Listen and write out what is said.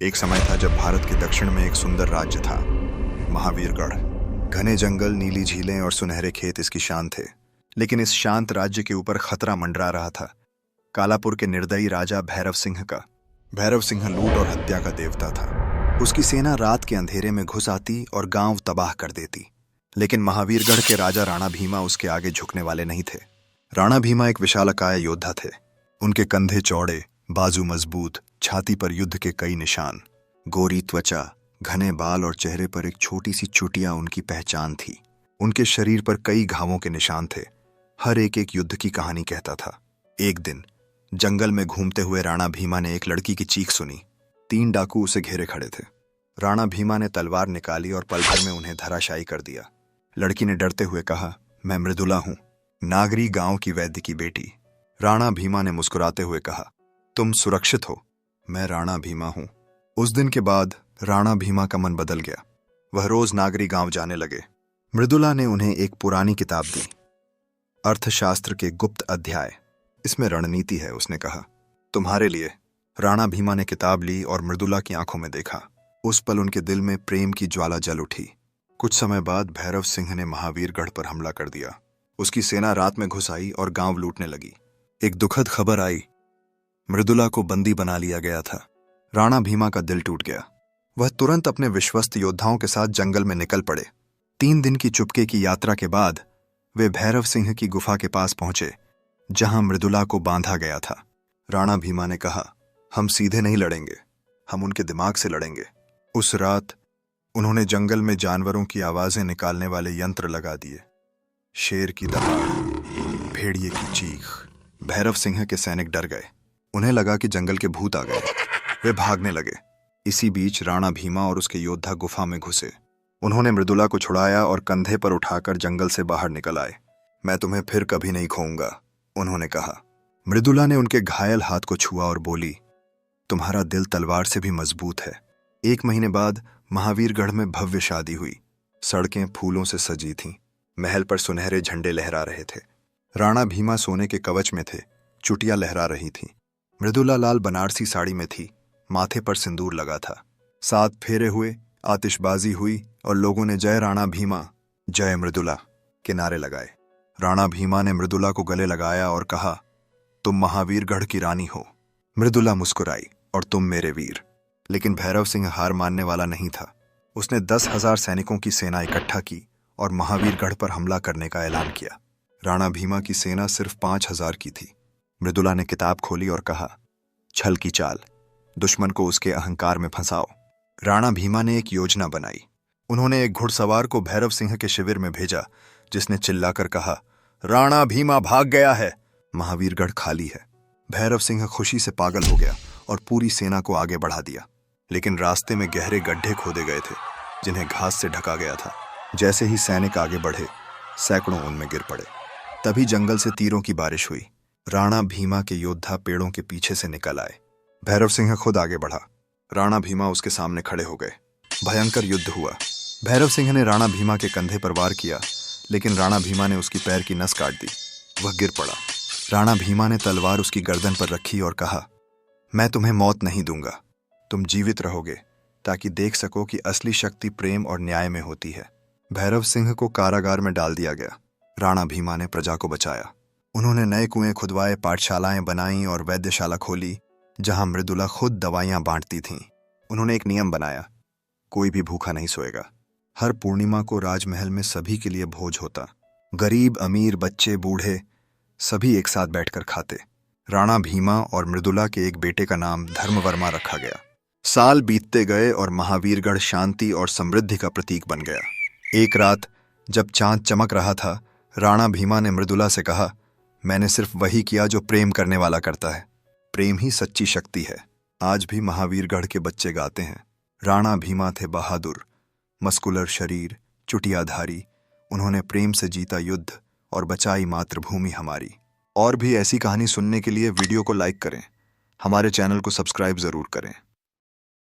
एक समय था जब भारत के दक्षिण में एक सुंदर राज्य था, महावीरगढ़। घने जंगल, नीली झीलें और सुनहरे खेत इसकी शान थे। लेकिन इस शांत राज्य के ऊपर खतरा मंडरा रहा था, कालापुर के निर्दयी राजा भैरव सिंह का। भैरव सिंह लूट और हत्या का देवता था। उसकी सेना रात के अंधेरे में घुस आती और गांव तबाह कर देती। लेकिन महावीरगढ़ के राजा राणा भीमा उसके आगे झुकने वाले नहीं थे। राणा भीमा एक विशालकाय योद्धा थे। उनके कंधे चौड़े, बाजू मजबूत, छाती पर युद्ध के कई निशान। गोरी त्वचा, घने बाल और चेहरे पर एक छोटी सी चुटिया उनकी पहचान थी। उनके शरीर पर कई घावों के निशान थे। हर एक एक युद्ध की कहानी कहता था। एक दिन जंगल में घूमते हुए राणा भीमा ने एक लड़की की चीख सुनी। 3 डाकू उसे घेरे खड़े थे। राणा भीमा ने तलवार निकाली और पल भर में उन्हें धराशायी कर दिया। लड़की ने डरते हुए कहा, मैं मृदुला हूं, नागरी गांव की वैद्य की बेटी। राणा भीमा ने मुस्कुराते हुए कहा, तुम सुरक्षित हो, मैं राणा भीमा हूं। उस दिन के बाद राणा भीमा का मन बदल गया। वह रोज नागरी गांव जाने लगे। मृदुला ने उन्हें एक पुरानी किताब दी, अर्थशास्त्र के गुप्त अध्याय। इसमें रणनीति है, उसने कहा, तुम्हारे लिए। राणा भीमा ने किताब ली और मृदुला की आंखों में देखा। उस पल उनके दिल में प्रेम की ज्वाला जल उठी। कुछ समय बाद भैरव सिंह ने महावीरगढ़ पर हमला कर दिया। उसकी सेना रात में घुस आई और गांव लूटने लगी। एक दुखद खबर आई, मृदुला को बंदी बना लिया गया था। राणा भीमा का दिल टूट गया। वह तुरंत अपने विश्वस्त योद्धाओं के साथ जंगल में निकल पड़े। 3 दिन की चुपके की यात्रा के बाद वे भैरव सिंह की गुफा के पास पहुंचे, जहां मृदुला को बांधा गया था। राणा भीमा ने कहा, हम सीधे नहीं लड़ेंगे, हम उनके दिमाग से लड़ेंगे। उस रात उन्होंने जंगल में जानवरों की आवाजें निकालने वाले यंत्र लगा दिए। शेर की दहाड़, भेड़िए की चीख। भैरव सिंह के सैनिक डर गए। उन्हें लगा कि जंगल के भूत आ गए। वे भागने लगे। इसी बीच राणा भीमा और उसके योद्धा गुफा में घुसे। उन्होंने मृदुला को छुड़ाया और कंधे पर उठाकर जंगल से बाहर निकल आए। मैं तुम्हें फिर कभी नहीं खोऊंगा, उन्होंने कहा। मृदुला ने उनके घायल हाथ को छुआ और बोली, तुम्हारा दिल तलवार से भी मजबूत है। 1 महीने बाद महावीरगढ़ में भव्य शादी हुई। सड़कें फूलों से सजी थीं। महल पर सुनहरे झंडे लहरा रहे थे। राणा भीमा सोने के कवच में थे, चुटिया लहरा रही थी। मृदुला लाल बनारसी साड़ी में थी, माथे पर सिंदूर लगा था। 7 फेरे हुए, आतिशबाजी हुई और लोगों ने जय राणा भीमा, जय मृदुला के नारे लगाए। राणा भीमा ने मृदुला को गले लगाया और कहा, तुम महावीरगढ़ की रानी हो। मृदुला मुस्कुराई, और तुम मेरे वीर। लेकिन भैरव सिंह हार मानने वाला नहीं था। उसने 10,000 सैनिकों की सेना इकट्ठा की और महावीरगढ़ पर हमला करने का ऐलान किया। राणा भीमा की सेना सिर्फ 5,000 की थी। मृदुला ने किताब खोली और कहा, छल की चाल, दुश्मन को उसके अहंकार में फंसाओ। राणा भीमा ने एक योजना बनाई। उन्होंने एक घुड़सवार को भैरव सिंह के शिविर में भेजा, जिसने चिल्लाकर कहा, राणा भीमा भाग गया है, महावीरगढ़ खाली है। भैरव सिंह खुशी से पागल हो गया और पूरी सेना को आगे बढ़ा दिया। लेकिन रास्ते में गहरे गड्ढे खोदे गए थे, जिन्हें घास से ढका गया था। जैसे ही सैनिक आगे बढ़े, सैकड़ों उनमें गिर पड़े। तभी जंगल से तीरों की बारिश हुई। राणा भीमा के योद्धा पेड़ों के पीछे से निकल आए। भैरव सिंह खुद आगे बढ़ा। राणा भीमा उसके सामने खड़े हो गए। भयंकर युद्ध हुआ। भैरव सिंह ने राणा भीमा के कंधे पर वार किया, लेकिन राणा भीमा ने उसकी पैर की नस काट दी। वह गिर पड़ा। राणा भीमा ने तलवार उसकी गर्दन पर रखी और कहा, मैं तुम्हें मौत नहीं दूंगा, तुम जीवित रहोगे, ताकि देख सको कि असली शक्ति प्रेम और न्याय में होती है। भैरव सिंह को कारागार में डाल दिया गया। राणा भीमा ने प्रजा को बचाया। उन्होंने नए कुएं खुदवाए, पाठशालाएं बनाईं और वैद्यशाला खोली, जहां मृदुला खुद दवाइयां बांटती थीं। उन्होंने एक नियम बनाया, कोई भी भूखा नहीं सोएगा। हर पूर्णिमा को राजमहल में सभी के लिए भोज होता। गरीब, अमीर, बच्चे, बूढ़े सभी एक साथ बैठकर खाते। राणा भीमा और मृदुला के एक बेटे का नाम धर्मवर्मा रखा गया। साल बीतते गए और महावीरगढ़ शांति और समृद्धि का प्रतीक बन गया। एक रात जब चांद चमक रहा था, राणा भीमा ने मृदुला से कहा, मैंने सिर्फ वही किया जो प्रेम करने वाला करता है। प्रेम ही सच्ची शक्ति है। आज भी महावीरगढ़ के बच्चे गाते हैं, राणा भीमा थे बहादुर, मस्कुलर शरीर, चुटियाधारी। उन्होंने प्रेम से जीता युद्ध और बचाई मातृभूमि हमारी। और भी ऐसी कहानी सुनने के लिए वीडियो को लाइक करें, हमारे चैनल को सब्सक्राइब जरूर करें।